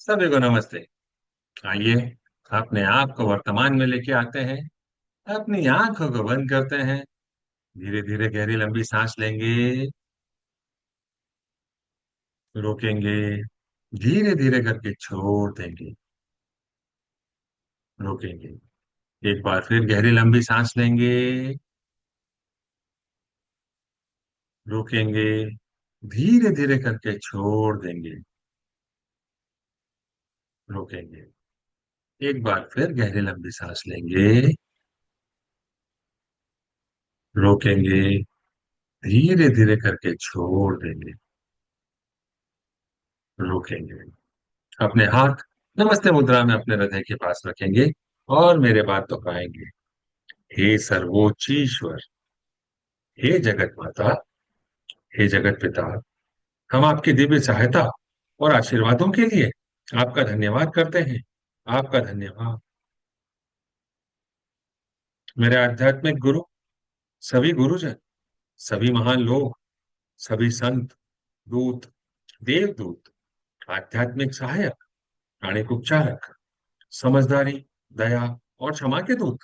सभी को नमस्ते। आइए, अपने आप को वर्तमान में लेके आते हैं। अपनी आंखों को बंद करते हैं। धीरे धीरे गहरी लंबी सांस लेंगे। रोकेंगे। धीरे धीरे करके छोड़ देंगे। रोकेंगे। एक बार फिर गहरी लंबी सांस लेंगे। रोकेंगे। धीरे धीरे करके छोड़ देंगे। रोकेंगे। एक बार फिर गहरी लंबी सांस लेंगे। रोकेंगे। धीरे धीरे करके छोड़ देंगे। रोकेंगे। अपने हाथ नमस्ते मुद्रा में अपने हृदय के पास रखेंगे और मेरे बात दोहराएंगे। हे सर्वोच्च ईश्वर, हे जगत माता, हे जगत पिता, हम आपकी दिव्य सहायता और आशीर्वादों के लिए आपका धन्यवाद करते हैं। आपका धन्यवाद। मेरे आध्यात्मिक गुरु, सभी गुरुजन, सभी महान लोग, सभी संत, दूत, देवदूत, आध्यात्मिक सहायक, प्राणिक उपचारक, समझदारी, दया और क्षमा के दूत,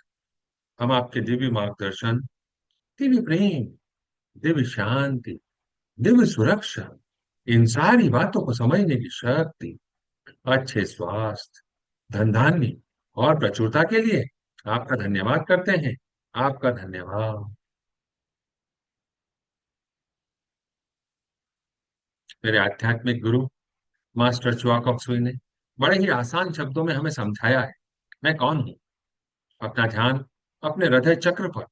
हम आपके दिव्य मार्गदर्शन, दिव्य प्रेम, दिव्य शांति, दिव्य सुरक्षा, इन सारी बातों को समझने की शक्ति, अच्छे स्वास्थ्य, धन धान्य और प्रचुरता के लिए आपका धन्यवाद करते हैं। आपका धन्यवाद। मेरे आध्यात्मिक गुरु मास्टर च्वाक सुई ने बड़े ही आसान शब्दों में हमें समझाया है, मैं कौन हूं। अपना ध्यान अपने हृदय चक्र पर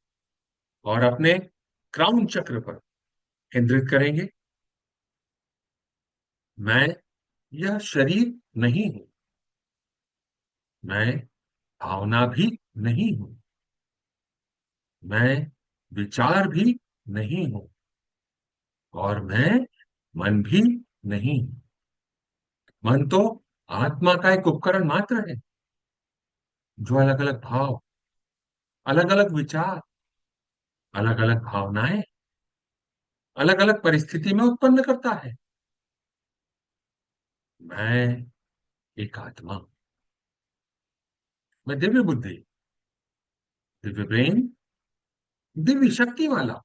और अपने क्राउन चक्र पर केंद्रित करेंगे। मैं यह शरीर नहीं हूं। मैं भावना भी नहीं हूं। मैं विचार भी नहीं हूं। और मैं मन भी नहीं हूं। मन तो आत्मा का एक उपकरण मात्र है, जो अलग अलग भाव, अलग अलग विचार, अलग अलग भावनाएं, अलग अलग परिस्थिति में उत्पन्न करता है। मैं एक आत्मा हूं। मैं दिव्य बुद्धि, दिव्य ब्रेन, दिव्य शक्ति वाला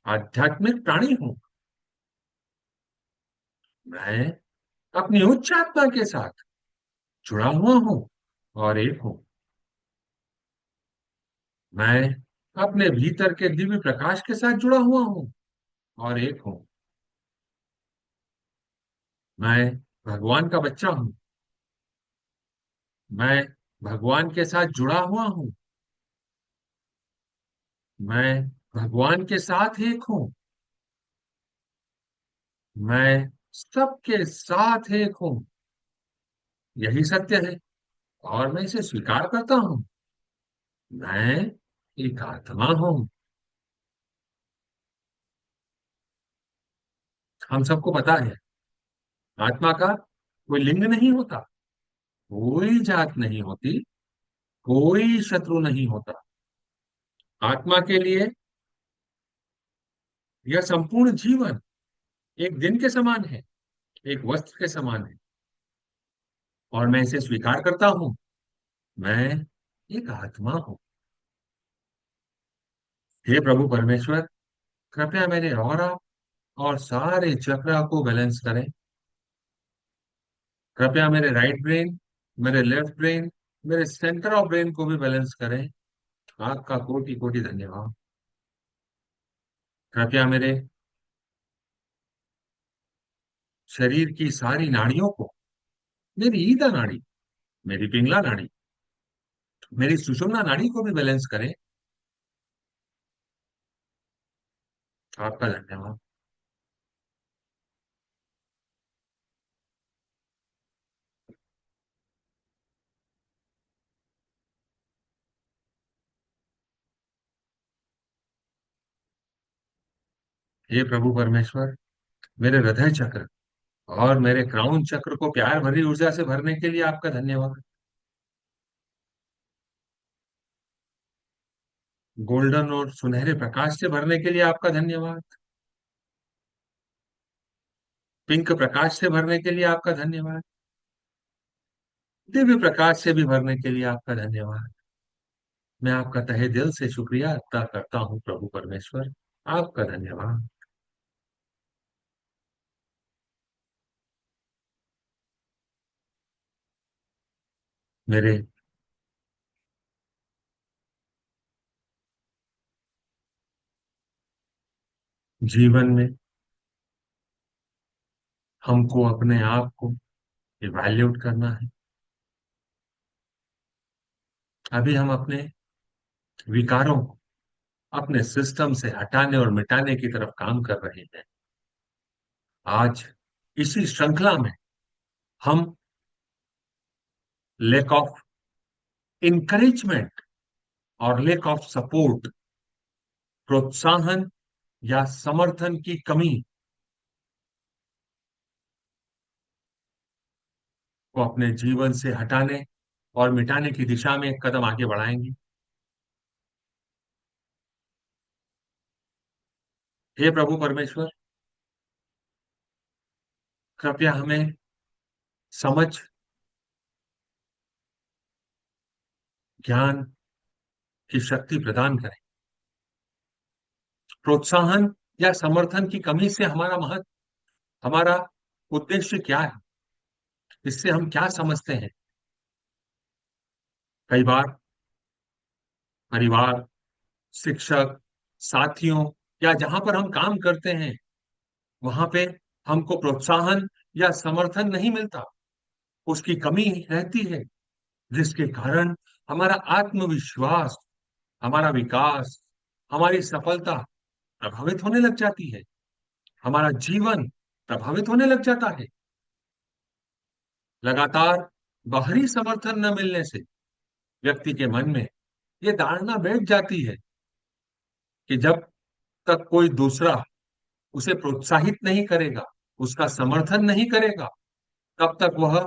आध्यात्मिक प्राणी हूं। मैं अपनी उच्च आत्मा के साथ जुड़ा हुआ हूं और एक हूं। मैं अपने भीतर के दिव्य प्रकाश के साथ जुड़ा हुआ हूं और एक हूं। मैं भगवान का बच्चा हूं। मैं भगवान के साथ जुड़ा हुआ हूं। मैं भगवान के साथ एक हूं। मैं सबके साथ एक हूं। यही सत्य है और मैं इसे स्वीकार करता हूं। मैं एक आत्मा हूं। हम सबको पता है, आत्मा का कोई लिंग नहीं होता, कोई जात नहीं होती, कोई शत्रु नहीं होता। आत्मा के लिए यह संपूर्ण जीवन एक दिन के समान है, एक वस्त्र के समान है। और मैं इसे स्वीकार करता हूं। मैं एक आत्मा हूं। हे प्रभु परमेश्वर, कृपया मेरे ऑरा और सारे चक्रा को बैलेंस करें। कृपया मेरे राइट ब्रेन, मेरे लेफ्ट ब्रेन, मेरे सेंटर ऑफ ब्रेन को भी बैलेंस करें। आपका कोटि कोटि धन्यवाद। कृपया मेरे शरीर की सारी नाड़ियों को, मेरी ईदा नाड़ी, मेरी पिंगला नाड़ी, मेरी सुषुम्ना नाड़ी को भी बैलेंस करें। आपका धन्यवाद। हे प्रभु परमेश्वर, मेरे हृदय चक्र और मेरे क्राउन चक्र को प्यार भरी ऊर्जा से भरने के लिए आपका धन्यवाद। गोल्डन और सुनहरे प्रकाश से भरने के लिए आपका धन्यवाद। पिंक प्रकाश से भरने के लिए आपका धन्यवाद। दिव्य प्रकाश से भी भरने के लिए आपका धन्यवाद। मैं आपका तहे दिल से शुक्रिया अदा करता हूँ प्रभु परमेश्वर। आपका धन्यवाद। मेरे जीवन में हमको अपने आप को इवैल्यूएट करना है। अभी हम अपने विकारों को अपने सिस्टम से हटाने और मिटाने की तरफ काम कर रहे हैं। आज इसी श्रृंखला में हम लेक ऑफ इंकरेजमेंट और लेक ऑफ सपोर्ट, प्रोत्साहन या समर्थन की कमी को अपने जीवन से हटाने और मिटाने की दिशा में एक कदम आगे बढ़ाएंगे। हे प्रभु परमेश्वर, कृपया हमें समझ, ज्ञान की शक्ति प्रदान करें। प्रोत्साहन या समर्थन की कमी से हमारा हमारा उद्देश्य क्या है, इससे हम क्या समझते हैं। कई बार परिवार, शिक्षक, साथियों या जहां पर हम काम करते हैं वहां पे हमको प्रोत्साहन या समर्थन नहीं मिलता, उसकी कमी रहती है, जिसके कारण हमारा आत्मविश्वास, हमारा विकास, हमारी सफलता प्रभावित होने लग जाती है, हमारा जीवन प्रभावित होने लग जाता है। लगातार बाहरी समर्थन न मिलने से व्यक्ति के मन में ये धारणा बैठ जाती है कि जब तक कोई दूसरा उसे प्रोत्साहित नहीं करेगा, उसका समर्थन नहीं करेगा, तब तक वह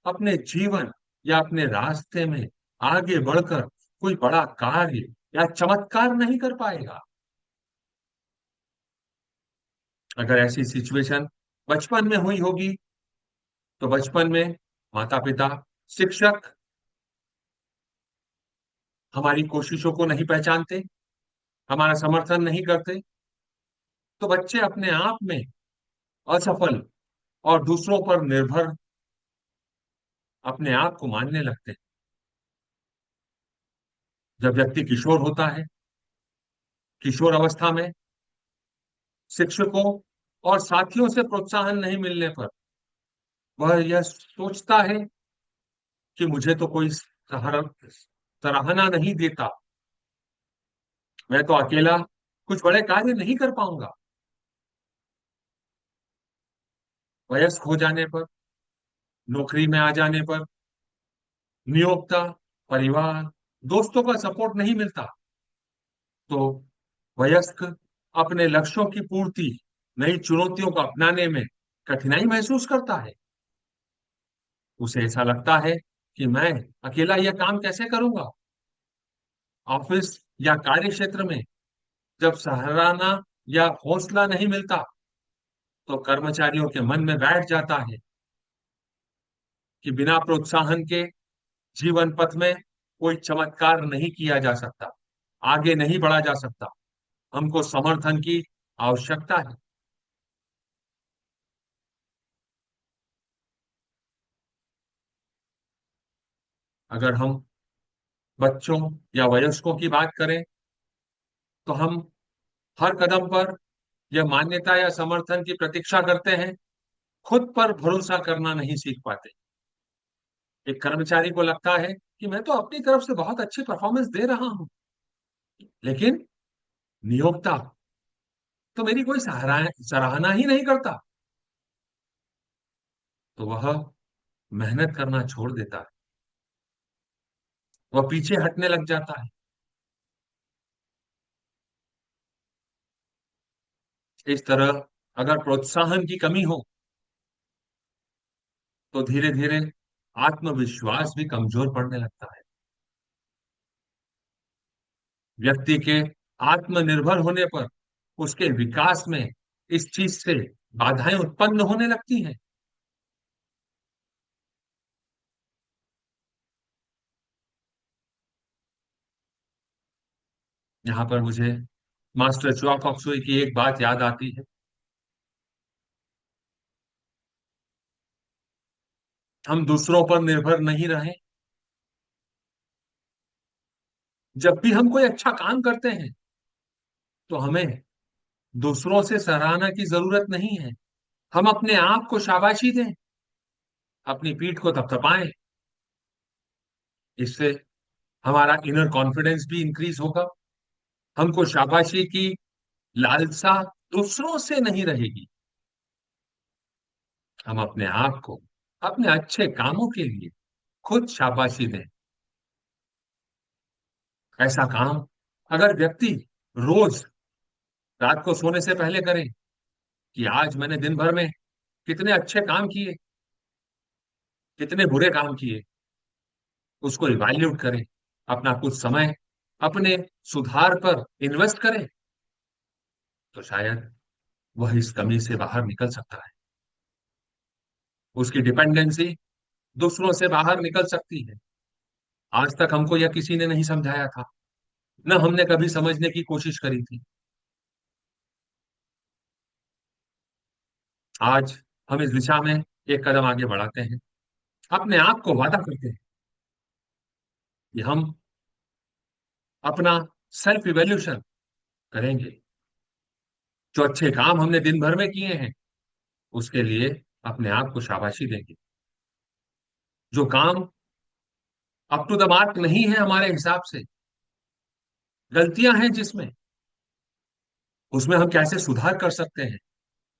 अपने जीवन या अपने रास्ते में आगे बढ़कर कोई बड़ा कार्य या चमत्कार नहीं कर पाएगा। अगर ऐसी सिचुएशन बचपन में हुई होगी तो बचपन में माता पिता, शिक्षक हमारी कोशिशों को नहीं पहचानते, हमारा समर्थन नहीं करते, तो बच्चे अपने आप में असफल और दूसरों पर निर्भर अपने आप को मानने लगते हैं। जब व्यक्ति किशोर होता है, किशोर अवस्था में शिक्षकों और साथियों से प्रोत्साहन नहीं मिलने पर वह यह सोचता है कि मुझे तो कोई सराहना नहीं देता, मैं तो अकेला कुछ बड़े कार्य नहीं कर पाऊंगा। वयस्क हो जाने पर, नौकरी में आ जाने पर, नियोक्ता, परिवार, दोस्तों का सपोर्ट नहीं मिलता, तो वयस्क अपने लक्ष्यों की पूर्ति, नई चुनौतियों को अपनाने में कठिनाई महसूस करता है। उसे ऐसा लगता है कि मैं अकेला यह काम कैसे करूंगा। ऑफिस या कार्य क्षेत्र में जब सराहना या हौसला नहीं मिलता तो कर्मचारियों के मन में बैठ जाता है कि बिना प्रोत्साहन के जीवन पथ में कोई चमत्कार नहीं किया जा सकता, आगे नहीं बढ़ा जा सकता, हमको समर्थन की आवश्यकता है। अगर हम बच्चों या वयस्कों की बात करें तो हम हर कदम पर यह मान्यता या समर्थन की प्रतीक्षा करते हैं, खुद पर भरोसा करना नहीं सीख पाते। एक कर्मचारी को लगता है कि मैं तो अपनी तरफ से बहुत अच्छी परफॉर्मेंस दे रहा हूं, लेकिन नियोक्ता तो मेरी कोई सराहना ही नहीं करता, तो वह मेहनत करना छोड़ देता है, वह पीछे हटने लग जाता है। इस तरह अगर प्रोत्साहन की कमी हो तो धीरे धीरे आत्मविश्वास भी कमजोर पड़ने लगता है। व्यक्ति के आत्मनिर्भर होने पर उसके विकास में इस चीज से बाधाएं उत्पन्न होने लगती हैं। यहाँ पर मुझे मास्टर चुआ कॉक्सुई की एक बात याद आती है। हम दूसरों पर निर्भर नहीं रहे। जब भी हम कोई अच्छा काम करते हैं तो हमें दूसरों से सराहना की जरूरत नहीं है। हम अपने आप को शाबाशी दें, अपनी पीठ को थपथपाएं। इससे हमारा इनर कॉन्फिडेंस भी इंक्रीज होगा। हमको शाबाशी की लालसा दूसरों से नहीं रहेगी। हम अपने आप को अपने अच्छे कामों के लिए खुद शाबाशी दें। ऐसा काम अगर व्यक्ति रोज रात को सोने से पहले करे कि आज मैंने दिन भर में कितने अच्छे काम किए, कितने बुरे काम किए, उसको इवैल्यूएट करें, अपना कुछ समय अपने सुधार पर इन्वेस्ट करें, तो शायद वह इस कमी से बाहर निकल सकता है। उसकी डिपेंडेंसी दूसरों से बाहर निकल सकती है। आज तक हमको यह किसी ने नहीं समझाया था, न हमने कभी समझने की कोशिश करी थी। आज हम इस दिशा में एक कदम आगे बढ़ाते हैं। अपने आप को वादा करते हैं कि हम अपना सेल्फ इवेल्यूशन करेंगे। जो अच्छे काम हमने दिन भर में किए हैं उसके लिए अपने आप को शाबाशी देंगे। जो काम अप टू द मार्क नहीं है हमारे हिसाब से, गलतियां हैं जिसमें, उसमें हम कैसे सुधार कर सकते हैं,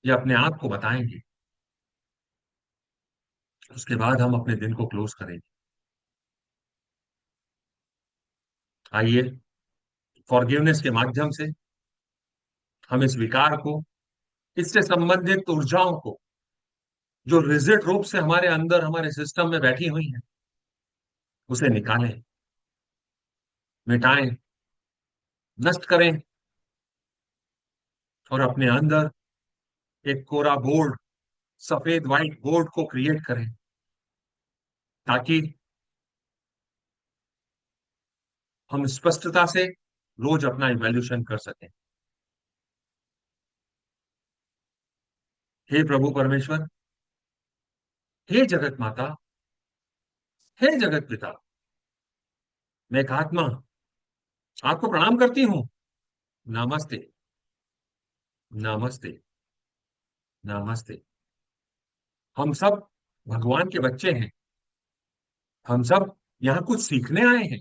ये अपने आप को बताएंगे। उसके बाद हम अपने दिन को क्लोज करेंगे। आइए फॉरगिवनेस के माध्यम से हम इस विकार को, इससे संबंधित ऊर्जाओं को जो रिजिड रूप से हमारे अंदर हमारे सिस्टम में बैठी हुई हैं, उसे निकालें, मिटाएं, नष्ट करें और अपने अंदर एक कोरा बोर्ड, सफेद व्हाइट बोर्ड को क्रिएट करें, ताकि हम स्पष्टता से रोज अपना इवैल्यूएशन कर सकें। हे प्रभु परमेश्वर, हे जगत माता, हे जगत पिता, मैं एक आत्मा आपको प्रणाम करती हूँ। नमस्ते, नमस्ते, नमस्ते। हम सब भगवान के बच्चे हैं। हम सब यहाँ कुछ सीखने आए हैं।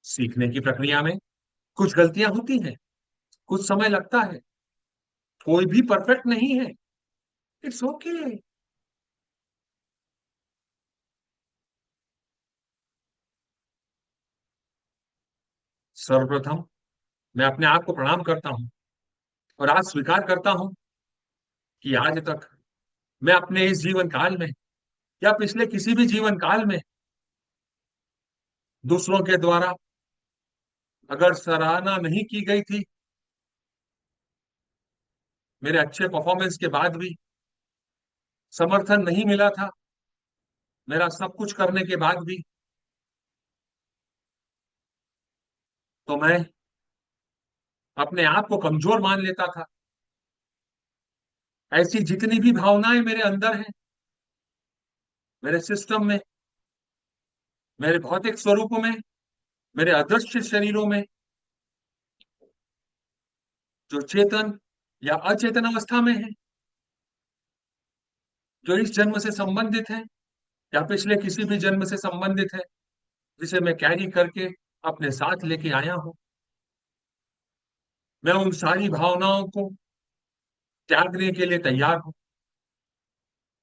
सीखने की प्रक्रिया में कुछ गलतियां होती हैं, कुछ समय लगता है। कोई भी परफेक्ट नहीं है। It's okay. सर्वप्रथम मैं अपने आप को प्रणाम करता हूँ और आज स्वीकार करता हूँ कि आज तक मैं अपने इस जीवन काल में या पिछले किसी भी जीवन काल में दूसरों के द्वारा अगर सराहना नहीं की गई थी, मेरे अच्छे परफॉर्मेंस के बाद भी समर्थन नहीं मिला था, मेरा सब कुछ करने के बाद भी, तो मैं अपने आप को कमजोर मान लेता था। ऐसी जितनी भी भावनाएं मेरे अंदर हैं, मेरे सिस्टम में, मेरे भौतिक स्वरूप में, मेरे अदृश्य शरीरों में, जो चेतन या अचेतन अवस्था में है, जो इस जन्म से संबंधित है या पिछले किसी भी जन्म से संबंधित है, जिसे मैं कैरी करके अपने साथ लेके आया हूं, मैं उन सारी भावनाओं को त्यागने के लिए तैयार हूं।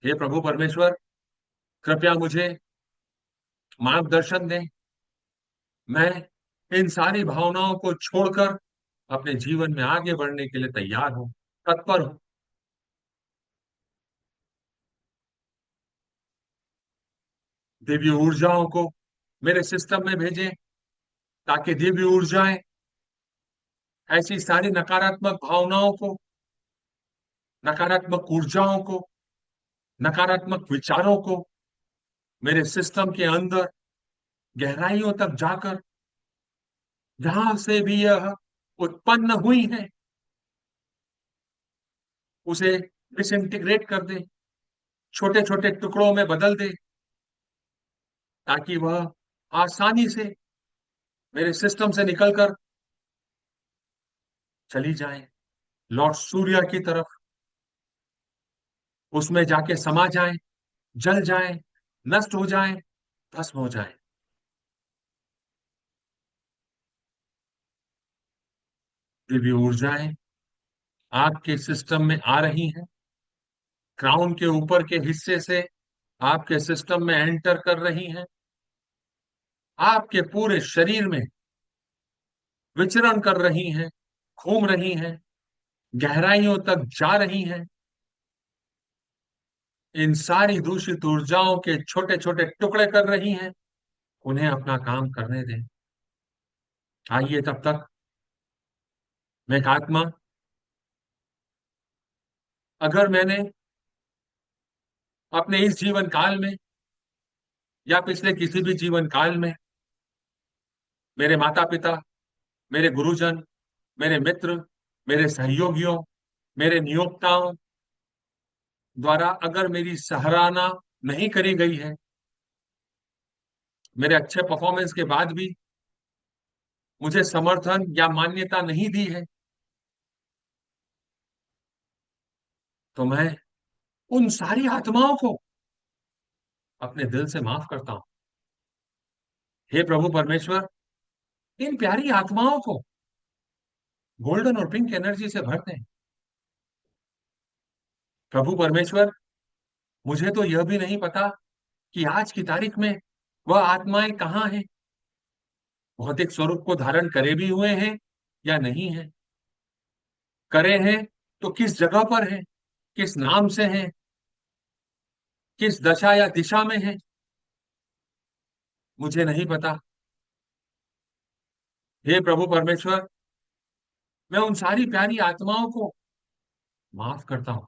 हे प्रभु परमेश्वर, कृपया मुझे मार्गदर्शन दें। मैं इन सारी भावनाओं को छोड़कर अपने जीवन में आगे बढ़ने के लिए तैयार हूं, तत्पर हूं। दिव्य ऊर्जाओं को मेरे सिस्टम में भेजें, ताकि दिव्य ऊर्जाएं ऐसी सारी नकारात्मक भावनाओं को, नकारात्मक ऊर्जाओं को, नकारात्मक विचारों को मेरे सिस्टम के अंदर गहराइयों तक जाकर जहां से भी यह उत्पन्न हुई है उसे डिसइंटीग्रेट कर दे, छोटे छोटे टुकड़ों में बदल दे, ताकि वह आसानी से मेरे सिस्टम से निकलकर चली जाए लॉर्ड सूर्य की तरफ, उसमें जाके समा जाए, जल जाए, नष्ट हो जाए, भस्म हो जाए। दिव्य ऊर्जाएं आपके सिस्टम में आ रही हैं, क्राउन के ऊपर के हिस्से से आपके सिस्टम में एंटर कर रही हैं, आपके पूरे शरीर में विचरण कर रही हैं, घूम रही हैं, गहराइयों तक जा रही हैं। इन सारी दूषित ऊर्जाओं के छोटे छोटे टुकड़े कर रही हैं। उन्हें अपना काम करने दें। आइए तब तक मैं एक आत्मा, अगर मैंने अपने इस जीवन काल में या पिछले किसी भी जीवन काल में मेरे माता पिता, मेरे गुरुजन, मेरे मित्र, मेरे सहयोगियों, मेरे नियोक्ताओं द्वारा अगर मेरी सराहना नहीं करी गई है, मेरे अच्छे परफॉर्मेंस के बाद भी मुझे समर्थन या मान्यता नहीं दी है, तो मैं उन सारी आत्माओं को अपने दिल से माफ करता हूं। हे प्रभु परमेश्वर, इन प्यारी आत्माओं को गोल्डन और पिंक एनर्जी से भर दें। प्रभु परमेश्वर, मुझे तो यह भी नहीं पता कि आज की तारीख में वह आत्माएं कहाँ हैं, भौतिक स्वरूप को धारण करे भी हुए हैं या नहीं है। करे हैं तो किस जगह पर है, किस नाम से है, किस दशा या दिशा में है, मुझे नहीं पता। हे प्रभु परमेश्वर, मैं उन सारी प्यारी आत्माओं को माफ करता हूं,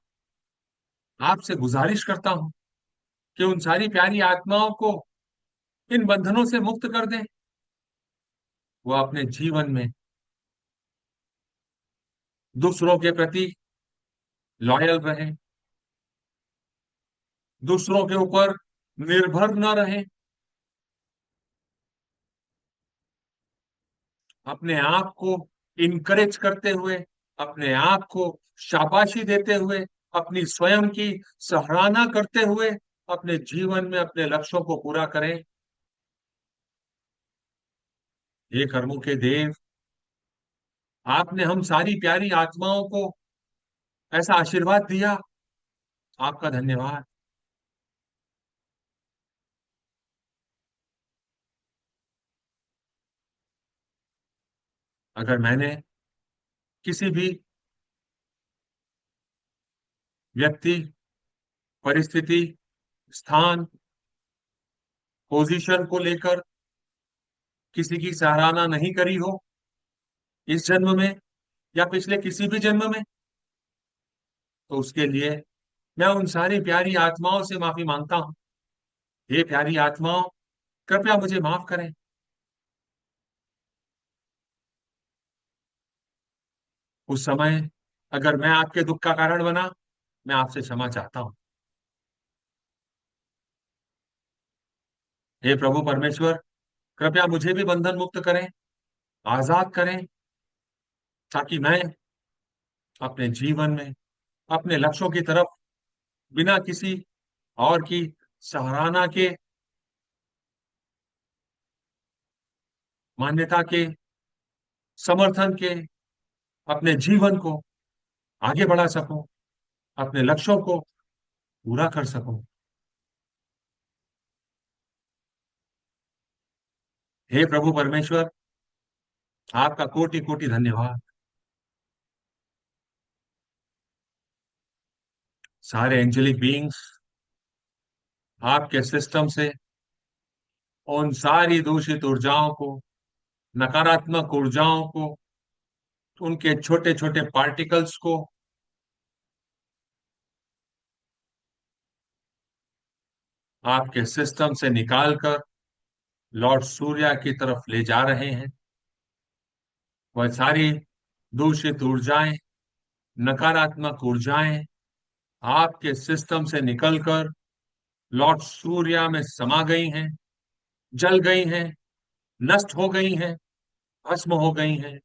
आपसे गुजारिश करता हूं कि उन सारी प्यारी आत्माओं को इन बंधनों से मुक्त कर दें। वो अपने जीवन में दूसरों के प्रति लॉयल रहें, दूसरों के ऊपर निर्भर न रहें, अपने आप को इनकरेज करते हुए, अपने आप को शाबाशी देते हुए, अपनी स्वयं की सराहना करते हुए अपने जीवन में अपने लक्ष्यों को पूरा करें। हे कर्मों के देव, आपने हम सारी प्यारी आत्माओं को ऐसा आशीर्वाद दिया, आपका धन्यवाद। अगर मैंने किसी भी व्यक्ति, परिस्थिति, स्थान, पोजीशन को लेकर किसी की सराहना नहीं करी हो इस जन्म में या पिछले किसी भी जन्म में, तो उसके लिए मैं उन सारी प्यारी आत्माओं से माफी मांगता हूँ। हे प्यारी आत्माओं, कृपया मुझे माफ करें। उस समय अगर मैं आपके दुख का कारण बना, मैं आपसे क्षमा चाहता हूँ। हे प्रभु परमेश्वर, कृपया मुझे भी बंधन मुक्त करें, आजाद करें, ताकि मैं अपने जीवन में अपने लक्ष्यों की तरफ बिना किसी और की सराहना के, मान्यता के, समर्थन के अपने जीवन को आगे बढ़ा सकूं, अपने लक्ष्यों को पूरा कर सकूं। हे प्रभु परमेश्वर, आपका कोटि कोटि धन्यवाद। सारे एंजेलिक बीइंग्स आपके सिस्टम से उन सारी दूषित ऊर्जाओं को, नकारात्मक ऊर्जाओं को, उनके छोटे छोटे पार्टिकल्स को आपके सिस्टम से निकालकर लॉर्ड सूर्य की तरफ ले जा रहे हैं। वह सारी दूषित ऊर्जाएं, नकारात्मक ऊर्जाएं आपके सिस्टम से निकलकर लॉर्ड सूर्य में समा गई हैं, जल गई हैं, नष्ट हो गई हैं, भस्म हो गई हैं।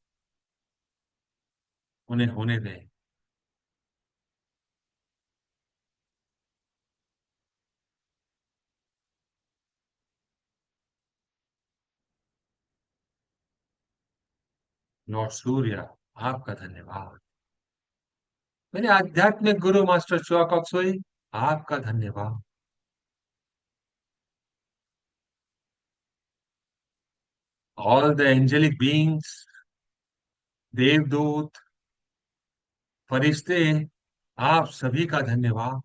उन्हें होने दें। लॉर्ड सूर्य, आपका धन्यवाद। मेरे आध्यात्मिक गुरु मास्टर चुआकॉक्सोई, आपका धन्यवाद। ऑल द एंजेलिक बीइंग्स, देवदूत, फरिश्ते, आप सभी का धन्यवाद।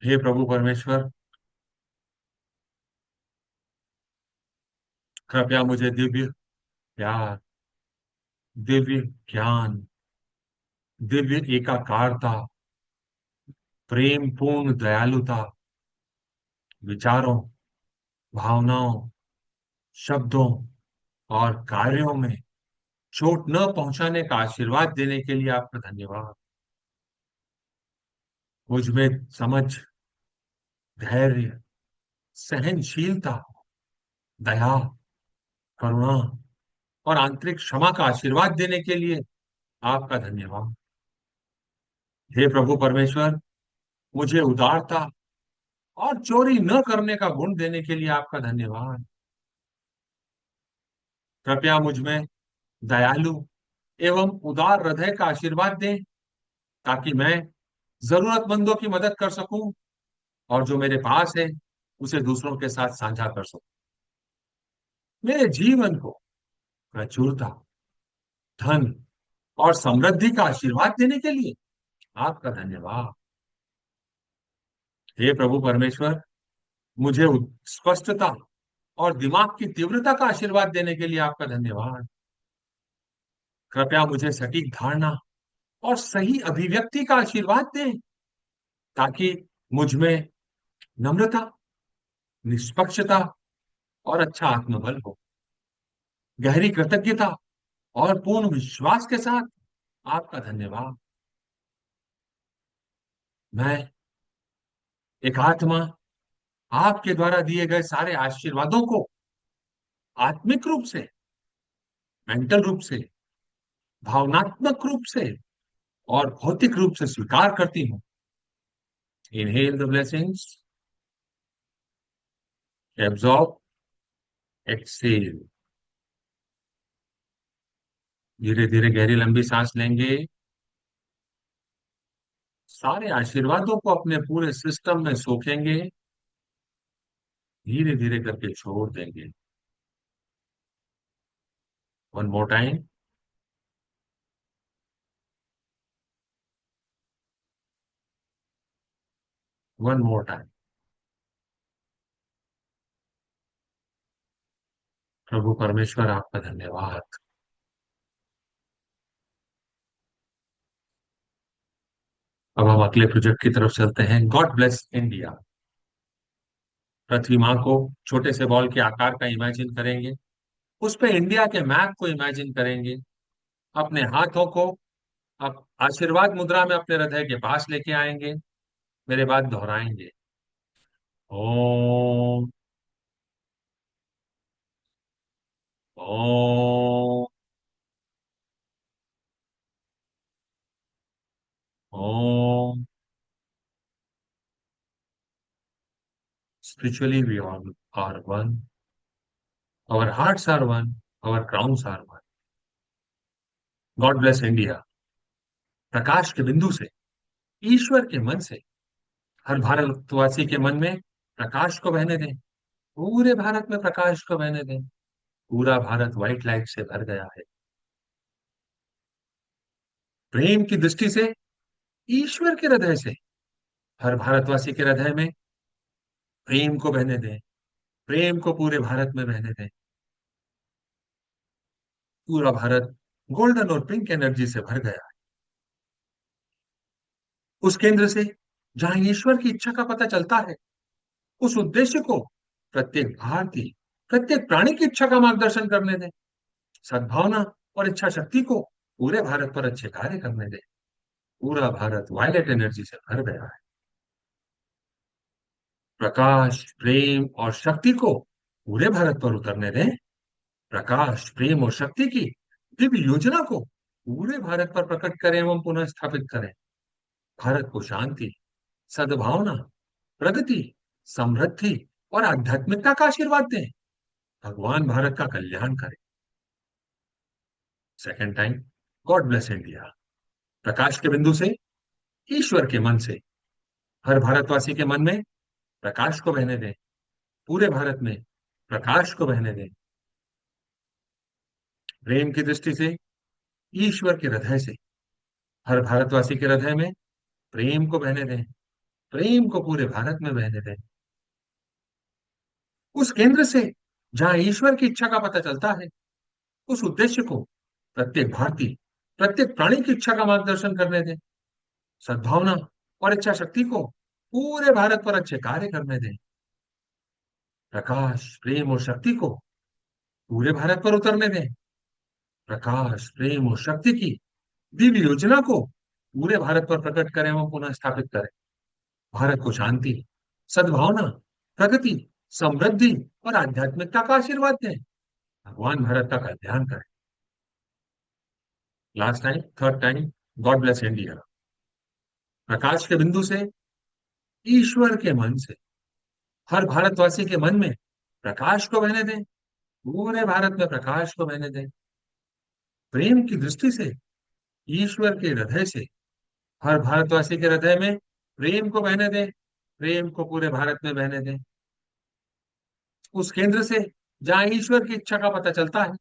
हे प्रभु परमेश्वर, कृपया मुझे दिव्य प्यार, दिव्य ज्ञान, दिव्य एकाकारता, प्रेम पूर्ण दयालुता, विचारों, भावनाओं, शब्दों और कार्यों में चोट न पहुंचाने का आशीर्वाद देने के लिए आपका धन्यवाद। मुझ में समझ, धैर्य, सहनशीलता, दया, करुणा और आंतरिक क्षमा का आशीर्वाद देने के लिए आपका धन्यवाद। हे प्रभु परमेश्वर, मुझे उदारता और चोरी न करने का गुण देने के लिए आपका धन्यवाद। कृपया मुझ में दयालु एवं उदार हृदय का आशीर्वाद दें, ताकि मैं जरूरतमंदों की मदद कर सकूं और जो मेरे पास है उसे दूसरों के साथ साझा कर सकूं। मेरे जीवन को प्रचुरता, धन और समृद्धि का आशीर्वाद देने के लिए आपका धन्यवाद। हे प्रभु परमेश्वर, मुझे स्पष्टता और दिमाग की तीव्रता का आशीर्वाद देने के लिए आपका धन्यवाद। कृपया मुझे सटीक धारणा और सही अभिव्यक्ति का आशीर्वाद दें, ताकि मुझ में नम्रता, निष्पक्षता और अच्छा आत्मबल हो। गहरी कृतज्ञता और पूर्ण विश्वास के साथ आपका धन्यवाद। मैं एक आत्मा, आपके द्वारा दिए गए सारे आशीर्वादों को आत्मिक रूप से, मेंटल रूप से, भावनात्मक रूप से और भौतिक रूप से स्वीकार करती हूँ। Inhale the blessings, absorb, exhale. धीरे धीरे गहरी लंबी सांस लेंगे। सारे आशीर्वादों को अपने पूरे सिस्टम में सोखेंगे। धीरे धीरे करके छोड़ देंगे। One more time. One more time. प्रभु परमेश्वर, आपका धन्यवाद। अब हम अगले प्रोजेक्ट की तरफ चलते हैं। God bless India. पृथ्वी माँ को छोटे से बॉल के आकार का इमेजिन करेंगे। उस पे इंडिया के मैप को इमेजिन करेंगे। अपने हाथों को आप आशीर्वाद मुद्रा में अपने हृदय के पास लेके आएंगे। मेरे बाद दोहराएंगे। ओम। ओम। ओम। Spiritually, we all are one. Our hearts are one. Our crowns are one. God bless India. प्रकाश के बिंदु से, ईश्वर के मन से, हर भारतवासी के मन में प्रकाश को बहने दें। पूरे भारत में प्रकाश को बहने दें। पूरा भारत व्हाइट लाइट से भर गया है। प्रेम की दृष्टि से, ईश्वर के हृदय से, हर भारतवासी के हृदय में प्रेम को बहने दें। प्रेम को पूरे भारत में बहने दें। पूरा भारत गोल्डन और पिंक एनर्जी से भर गया। उस केंद्र से जहां ईश्वर की इच्छा का पता चलता है, उस उद्देश्य को प्रत्येक भारतीय, प्रत्येक प्राणी की इच्छा का मार्गदर्शन करने दें। सद्भावना और इच्छा शक्ति को पूरे भारत पर अच्छे कार्य करने दें। पूरा भारत वायलेट एनर्जी से भर गया है। प्रकाश, प्रेम और शक्ति को पूरे भारत पर उतरने दें। प्रकाश, प्रेम और शक्ति की दिव्य योजना को पूरे भारत पर प्रकट करें एवं पुनः स्थापित करें। भारत को शांति, सद्भावना, प्रगति, समृद्धि और आध्यात्मिकता का आशीर्वाद दें। भगवान भारत का कल्याण करें। Second time, God bless India. प्रकाश के बिंदु से, ईश्वर के मन से, हर भारतवासी के मन में प्रकाश को बहने दें। पूरे भारत में प्रकाश को बहने दें। प्रेम की दृष्टि से, ईश्वर के हृदय से, हर भारतवासी के हृदय में प्रेम को बहने दें। प्रेम को पूरे भारत में बहने दें। उस केंद्र से जहां ईश्वर की इच्छा का पता चलता है, उस उद्देश्य को प्रत्येक भारतीय, प्रत्येक प्राणी की इच्छा का मार्गदर्शन करने दें। सद्भावना और इच्छा शक्ति को पूरे भारत पर अच्छे कार्य करने दें। प्रकाश, प्रेम और शक्ति को पूरे भारत पर उतरने दें। प्रकाश, प्रेम और शक्ति की दिव्य योजना को पूरे भारत पर प्रकट करें एवं पुनः स्थापित करें। भारत को शांति, सद्भावना, प्रगति, समृद्धि और आध्यात्मिकता का आशीर्वाद दें। भगवान भारत का कल्याण करें। Last time, third time, God bless India. प्रकाश के बिंदु से, ईश्वर के मन से, हर भारतवासी के मन में प्रकाश को बहने दें। पूरे भारत में प्रकाश को बहने दें। प्रेम की दृष्टि से, ईश्वर के हृदय से, हर भारतवासी के हृदय में प्रेम को बहने दें। प्रेम को पूरे भारत में बहने दें। उस केंद्र से जहां ईश्वर की इच्छा का पता चलता है,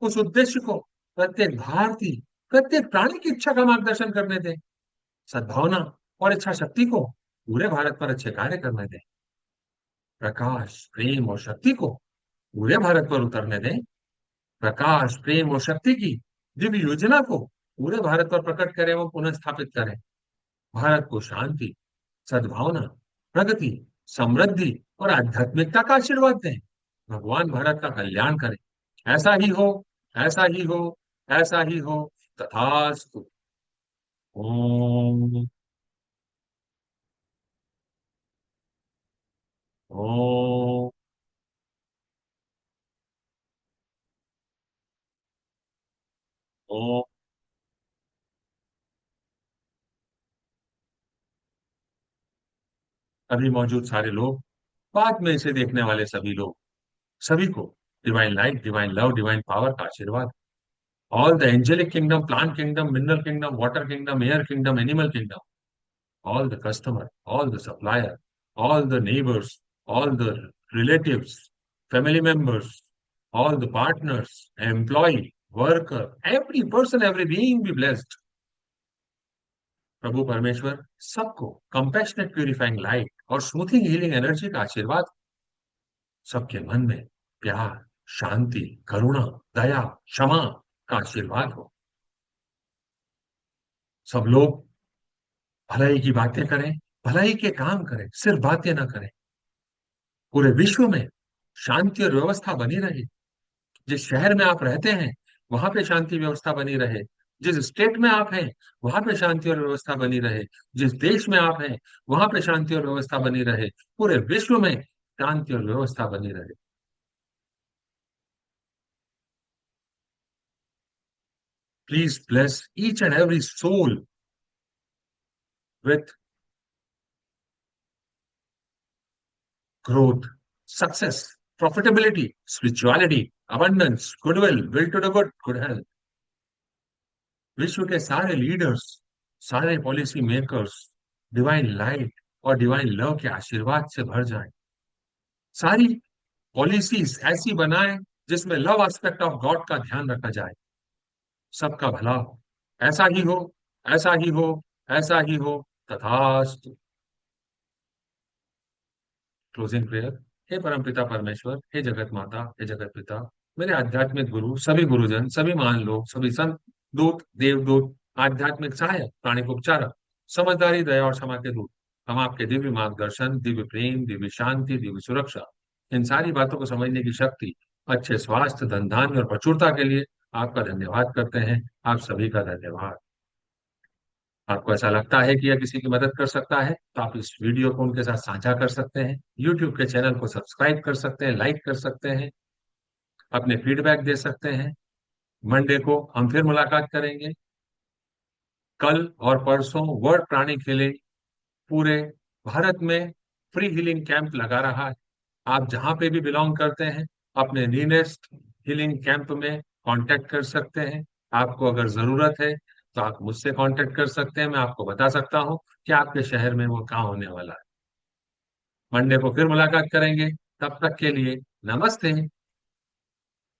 उस उद्देश्य को प्रत्येक भारतीय, प्रत्येक प्राणी की इच्छा का मार्गदर्शन करने दें। सद्भावना और इच्छा शक्ति को पूरे भारत पर अच्छे कार्य करने दें। प्रकाश, प्रेम और शक्ति को पूरे भारत पर उतरने दें। प्रकाश, प्रेम और शक्ति की दिव्य योजना को पूरे भारत पर प्रकट करें एवं पुनः स्थापित करें। भारत को शांति, सद्भावना, प्रगति, समृद्धि और आध्यात्मिकता का आशीर्वाद दें। भगवान भारत का कल्याण करें। ऐसा ही हो, ऐसा ही हो, ऐसा ही हो। तथास्तु। ओम। ओम। ओम। अभी मौजूद सारे लोग, बाद में इसे देखने वाले सभी लोग, सभी को divine light, divine love, divine power का आशीर्वाद। All the angelic kingdom, plant kingdom, mineral kingdom, water kingdom, air kingdom, animal kingdom, all the customer, all the supplier, all the neighbors, all the relatives, family members, all the partners, employee, worker, every person, every being be blessed. प्रभु परमेश्वर सबको compassionate purifying light और smoothing healing energy का आशीर्वाद। सबके मन में प्यार, शांति, करुणा, दया, क्षमा का आशीर्वाद हो। सब लोग भलाई की बातें करें, भलाई के काम करें, सिर्फ बातें ना करें। पूरे विश्व में शांति और व्यवस्था बनी रहे। जिस शहर में आप रहते हैं, वहां पे शांति व्यवस्था बनी रहे। जिस स्टेट में आप हैं, वहां पे शांति और व्यवस्था बनी रहे। जिस देश में आप हैं, वहां पे शांति और व्यवस्था बनी रहे। पूरे विश्व में शांति और व्यवस्था बनी रहे। Please bless each and every soul with growth, success, profitability, spirituality, abundance, goodwill, will to the good, good health। विश्व के सारे लीडर्स, सारे पॉलिसी मेकर्स डिवाइन लाइट और डिवाइन लव के आशीर्वाद से भर जाएं। सारी पॉलिसीज ऐसी बनाएं जिसमें लव एस्पेक्ट ऑफ गॉड का ध्यान रखा जाए। सबका भला हो। ऐसा ही हो, ऐसा ही हो, ऐसा ही हो। तथास्तु। Closing prayer. हे परमपिता परमेश्वर, हे जगत माता, हे जगत पिता, मेरे आध्यात्मिक गुरु, सभी गुरुजन, सभी महान लोग, सभी संत, दूत, देवदूत, आध्यात्मिक सहायक, प्राणिक उपचारक, समझदारी, दया और क्षमा के दूत, हम आपके दिव्य मार्गदर्शन, दिव्य प्रेम, दिव्य शांति, दिव्य सुरक्षा, इन सारी बातों को समझने की शक्ति, अच्छे स्वास्थ्य, धन धान्य और प्रचुरता के लिए आपका धन्यवाद करते हैं। आप सभी का धन्यवाद। आपको ऐसा लगता है कि यह किसी की मदद कर सकता है तो आप इस वीडियो को उनके साथ साझा कर सकते हैं, यूट्यूब के चैनल को सब्सक्राइब कर सकते हैं, लाइक कर सकते हैं, अपने फीडबैक दे सकते हैं। मंडे को हम फिर मुलाकात करेंगे। कल और परसों वर्ल्ड प्राणिक हीलिंग पूरे भारत में फ्री हीलिंग कैंप लगा रहा है। आप जहां पे भी बिलोंग करते हैं, अपने नियरेस्ट हीलिंग कैंप में कांटेक्ट कर सकते हैं। आपको अगर जरूरत है तो आप मुझसे कांटेक्ट कर सकते हैं, मैं आपको बता सकता हूँ कि आपके शहर में वो कहाँ होने वाला है। मंडे को फिर मुलाकात करेंगे। तब तक के लिए नमस्ते।